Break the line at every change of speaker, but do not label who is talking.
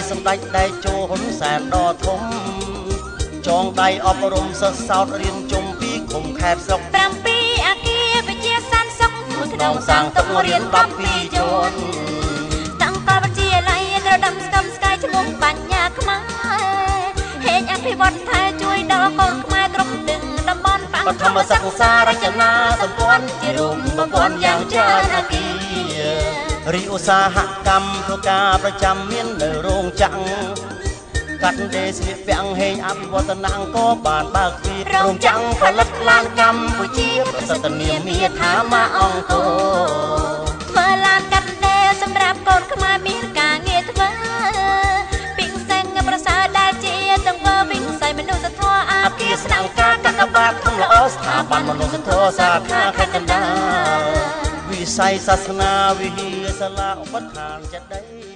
សម្ដេចដៃជោហ៊ុនសែនដ៏ធំចងដៃអប់រំសិស្សសោតរៀនជុំពីឃុំខេត្តស្រុក
7អគារវិទ្យាសាស្ត្រសុខមួយក្នុងសាងទុករៀន12ជាន់តាំងកលវិទ្យាល័យត្រឹមស្គមស្កាយឈ្មោះបញ្ញាខ្មែរហេតុអភិវឌ្ឍថែជួយដល់កូនខ្មែរគ្រប់ទាំងតំបន់បឋមសិក្សារចនាសម្ព័ន្ធជារួមប្រព័ន្ធយ៉ាងច្រើនអគារ
រីឧស្សាហកម្មធ្វើការប្រចាំមាននៅរោងចក្រកាត់ដេរស្លៀកពាក់ហេងអភិវឌ្ឍនអង្គក៏បានបើកទ្វាររោងចក្រផលិតឡានកម្ពុជាប្រសិទ្ធនាមមាថាម៉ាអង្គរ
ធ្វើឡានកាត់ដេរសម្រាប់កូនខ្មែរមានការងារធ្វើពីងសែងប្រសើរដែលជាទង្វើវិស័យមនុស្សធម៌អគារស្នើការកាត់បាតធំល្អស្ថាប័នមនុស្សធម៌សាខាខេត្តកណ្ដាល
វិស័យសាសនាវិហារសាលាឧបដ្ឋានចេតិយ